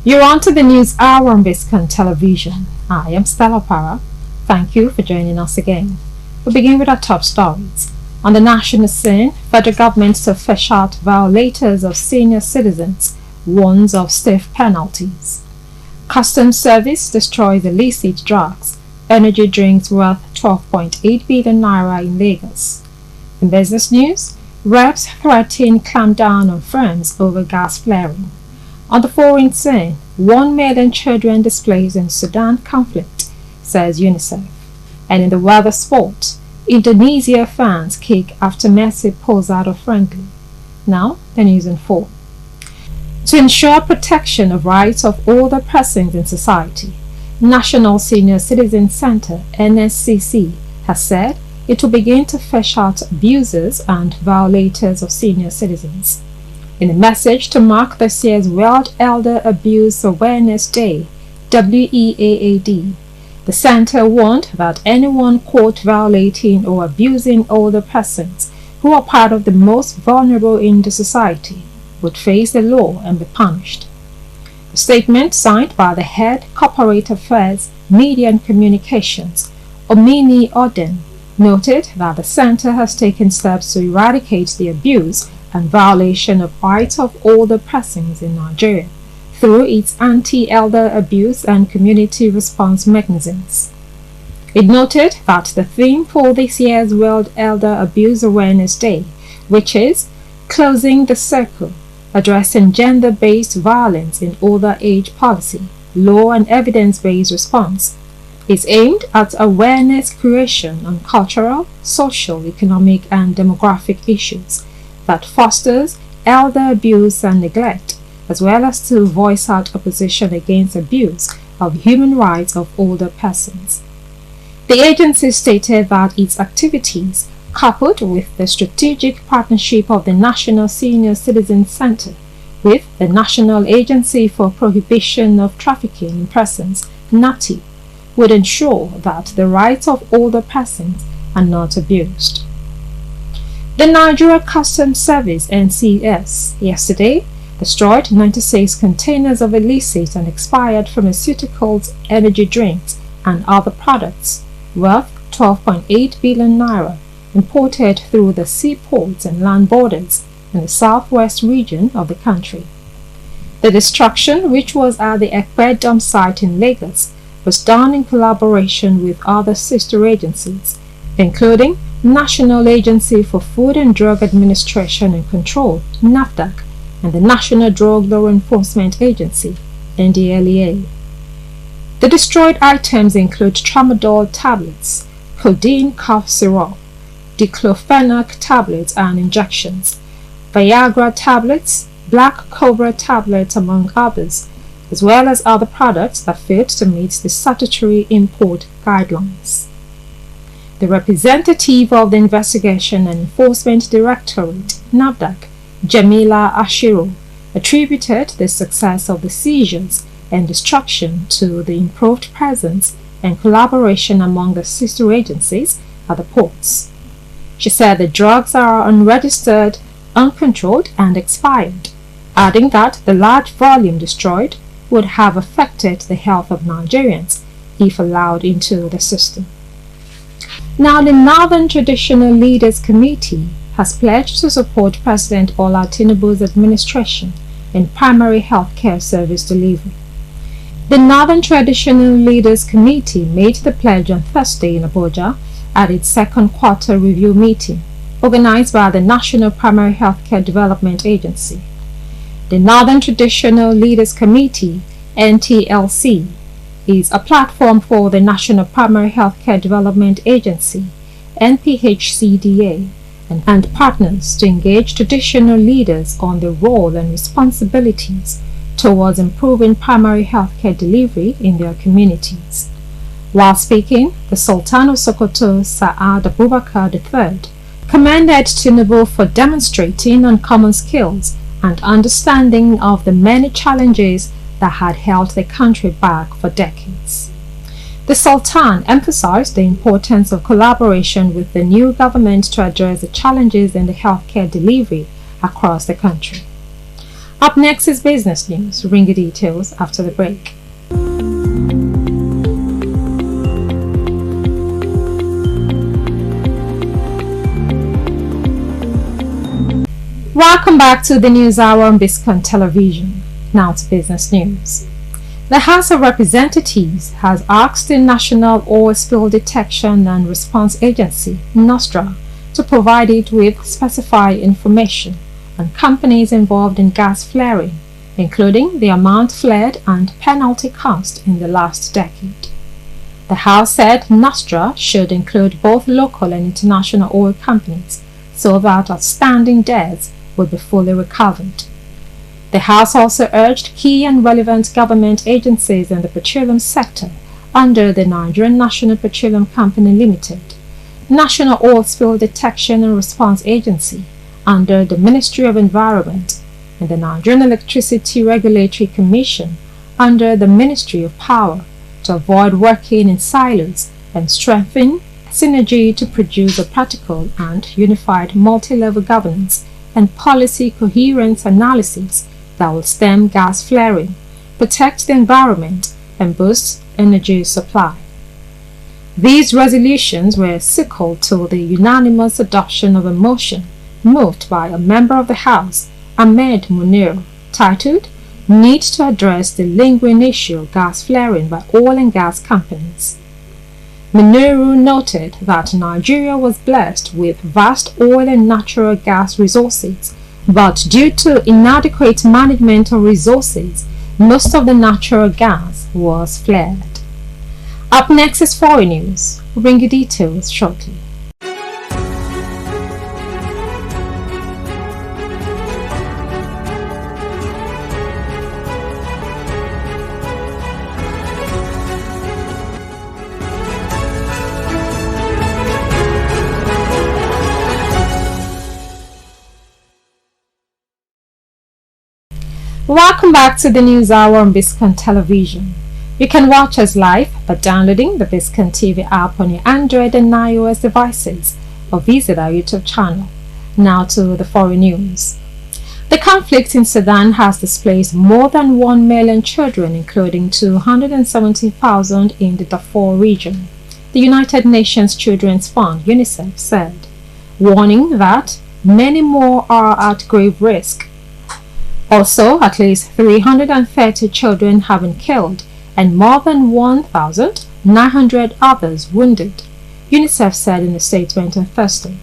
You're on to the news hour on Biscontv television. I am Stella Para. Thank you for joining us again. We begin with our top stories. On the national scene, federal government to fish out violators of senior citizens, warns of stiff penalties. Customs Service destroys illicit drugs, energy drinks worth 12.8 billion naira in Lagos. In business news, reps threaten clampdown on firms over gas flaring. On the foreign scene, 1 million children displaced in Sudan conflict, says UNICEF. And in the weather sport, Indonesia fans kick after Messi pulls out of friendly. Now, the news in full. To ensure protection of rights of older persons in society, National Senior Citizen Center (NSCC) has said it will begin to fish out abusers and violators of senior citizens. In a message to mark this year's World Elder Abuse Awareness Day, WEAAD, the center warned that anyone caught violating or abusing older persons who are part of the most vulnerable in the society would face the law and be punished. The statement, signed by the head Corporate Affairs, Media and Communications, Omini Oden, noted that the center has taken steps to eradicate the abuse and violation of rights of older persons in Nigeria through its anti-elder abuse and community response mechanisms. It noted that the theme for this year's World Elder Abuse Awareness Day, which is Closing the Circle, addressing gender-based violence in older age policy, law and evidence-based response, is aimed at awareness creation on cultural, social, economic and demographic issues that fosters elder abuse and neglect, as well as to voice out opposition against abuse of human rights of older persons. The agency stated that its activities, coupled with the strategic partnership of the National Senior Citizen Center with the National Agency for Prohibition of Trafficking in Persons, NAPTI, would ensure that the rights of older persons are not abused. The Nigeria Customs Service (NCS) yesterday destroyed 96 containers of illicit and expired pharmaceuticals, energy drinks, and other products worth 12.8 billion naira imported through the seaports and land borders in the southwest region of the country. The destruction, which was at the Ekpe dump site in Lagos, was done in collaboration with other sister agencies, including National Agency for Food and Drug Administration and Control (NAFDAC) and the National Drug Law Enforcement Agency (NDLEA). The destroyed items include tramadol tablets, codeine cough syrup, diclofenac tablets and injections, Viagra tablets, black cobra tablets, among others, as well as other products that failed to meet the statutory import guidelines. The representative of the Investigation and Enforcement Directorate, NAFDAC, Jamila Ashiru, attributed the success of the seizures and destruction to the improved presence and collaboration among the sister agencies at the ports. She said the drugs are unregistered, uncontrolled, and expired, adding that the large volume destroyed would have affected the health of Nigerians if allowed into the system. Now, the Northern Traditional Leaders Committee has pledged to support President Bola Tinubu's administration in primary health care service delivery. The Northern Traditional Leaders Committee made the pledge on Thursday in Abuja at its second quarter review meeting, organized by the National Primary Healthcare Development Agency. The Northern Traditional Leaders Committee, NTLC, is a platform for the National Primary Healthcare Development Agency, NPHCDA, and partners to engage traditional leaders on their role and responsibilities towards improving primary healthcare delivery in their communities. While speaking, the Sultan of Sokoto, Sa'ad Abubakar III, commended Tinubu for demonstrating uncommon skills and understanding of the many challenges that had held the country back for decades. The Sultan emphasized the importance of collaboration with the new government to address the challenges in the healthcare delivery across the country. Up next is business news. Bring the details after the break. Welcome back to the News Hour on Biscontv Television. Now to business news. The House of Representatives has asked the National Oil Spill Detection and Response Agency, NOSDRA, to provide it with specified information on companies involved in gas flaring, including the amount flared and penalty cost in the last decade. The House said NOSDRA should include both local and international oil companies so that outstanding debts would be fully recovered. The House also urged key and relevant government agencies in the petroleum sector under the Nigerian National Petroleum Company Limited, National Oil Spill Detection and Response Agency under the Ministry of Environment, and the Nigerian Electricity Regulatory Commission under the Ministry of Power to avoid working in silos and strengthen synergy to produce a practical and unified multi-level governance and policy coherence analysis that will stem gas flaring, protect the environment, and boost energy supply. These resolutions were sequel to the unanimous adoption of a motion moved by a member of the House, Ahmed Munir, titled Need to Address the Lingering Issue of Gas Flaring by Oil and Gas Companies. Muniru noted that Nigeria was blessed with vast oil and natural gas resources, but due to inadequate management of resources, most of the natural gas was flared. Up next is foreign news. We'll bring you details shortly. Welcome back to the News Hour on Biscontv Television. You can watch us live by downloading the Biscontv app on your Android and iOS devices or visit our YouTube channel. Now to the foreign news. The conflict in Sudan has displaced more than 1 million children, including 270,000 in the Darfur region, the United Nations Children's Fund (UNICEF) said, warning that many more are at grave risk. Also, at least 330 children have been killed and more than 1,900 others wounded, UNICEF said in a statement on Thursday.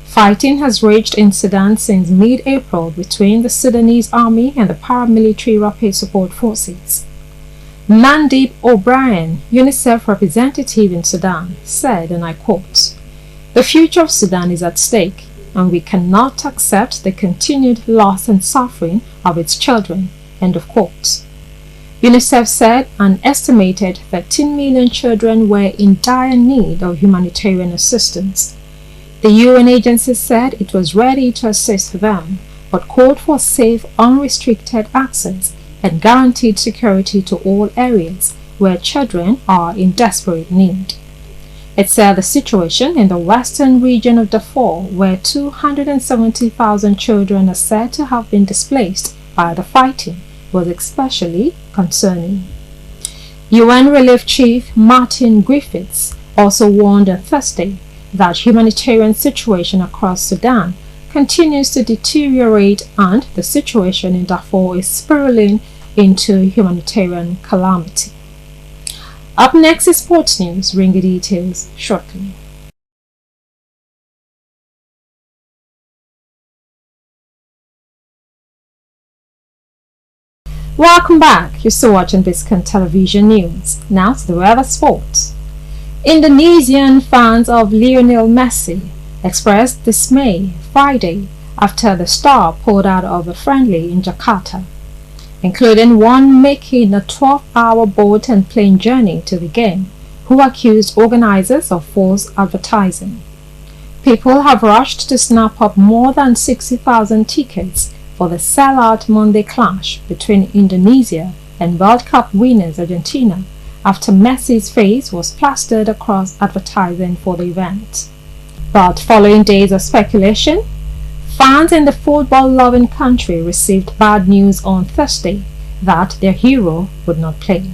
Fighting has raged in Sudan since mid-April between the Sudanese army and the paramilitary Rapid Support Forces. Mandeep O'Brien, UNICEF representative in Sudan, said, and I quote, "The future of Sudan is at stake, and we cannot accept the continued loss and suffering of its children." End of quote. UNICEF said an estimated 13 million children were in dire need of humanitarian assistance. The UN agency said it was ready to assist them, but called for safe, unrestricted access and guaranteed security to all areas where children are in desperate need. It said the situation in the western region of Darfur, where 270,000 children are said to have been displaced by the fighting, was especially concerning. UN Relief Chief Martin Griffiths also warned on Thursday that humanitarian situation across Sudan continues to deteriorate and the situation in Darfur is spiraling into humanitarian calamity. Up next is sports news. Bring the details shortly. Welcome back. You're still watching Biscontv Television News. Now to the weather sports. Indonesian fans of Lionel Messi expressed dismay Friday after the star pulled out of a friendly in Jakarta, including one making a 12-hour boat and plane journey to the game, who accused organizers of false advertising. People have rushed to snap up more than 60,000 tickets for the sellout Monday clash between Indonesia and World Cup winners Argentina after Messi's face was plastered across advertising for the event. But following days of speculation, Fans in the football-loving country received bad news on Thursday that their hero would not play.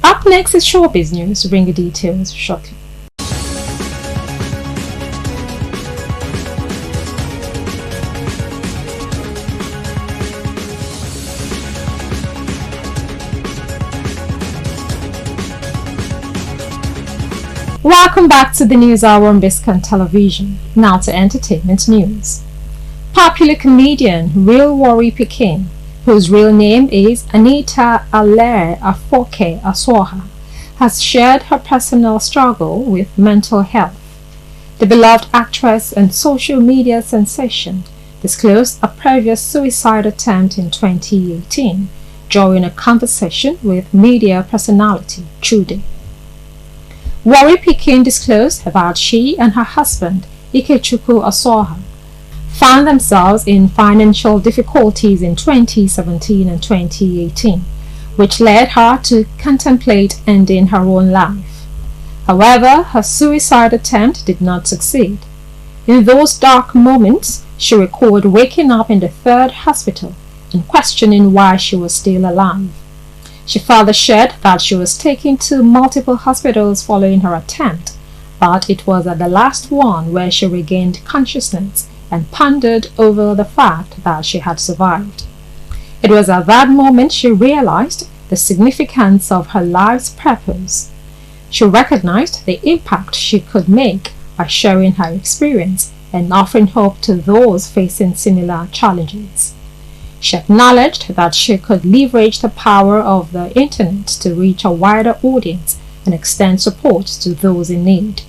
Up next is showbiz news. Bring the details shortly. Welcome back to the News Hour on Biscontv. Now to entertainment news. Popular comedian Real Worry Pekin, whose real name is Anita Alaire Afoke Aswaha, has shared her personal struggle with mental health. The beloved actress and social media sensation disclosed a previous suicide attempt in 2018 during a conversation with media personality Trudy. Worry Pekin disclosed that she and her husband, Ikechukwu Aswaha, found themselves in financial difficulties in 2017 and 2018, which led her to contemplate ending her own life. However, her suicide attempt did not succeed. In those dark moments, she recalled waking up in the third hospital and questioning why she was still alive. She further shared that she was taken to multiple hospitals following her attempt, but it was at the last one where she regained consciousness and pondered over the fact that she had survived. It was at that moment she realized the significance of her life's purpose. She recognized the impact she could make by sharing her experience and offering hope to those facing similar challenges. She acknowledged that she could leverage the power of the internet to reach a wider audience and extend support to those in need.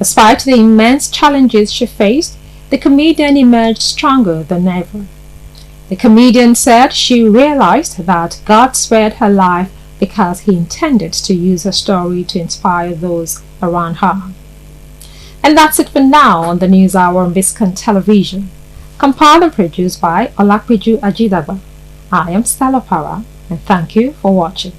Despite the immense challenges she faced, the comedian emerged stronger than ever. The comedian said she realized that God spared her life because He intended to use her story to inspire those around her. And that's it for now on the News Hour on Biscontv. Compiled and produced by Olakpeju Ajidagba. I am Stella Para, and thank you for watching.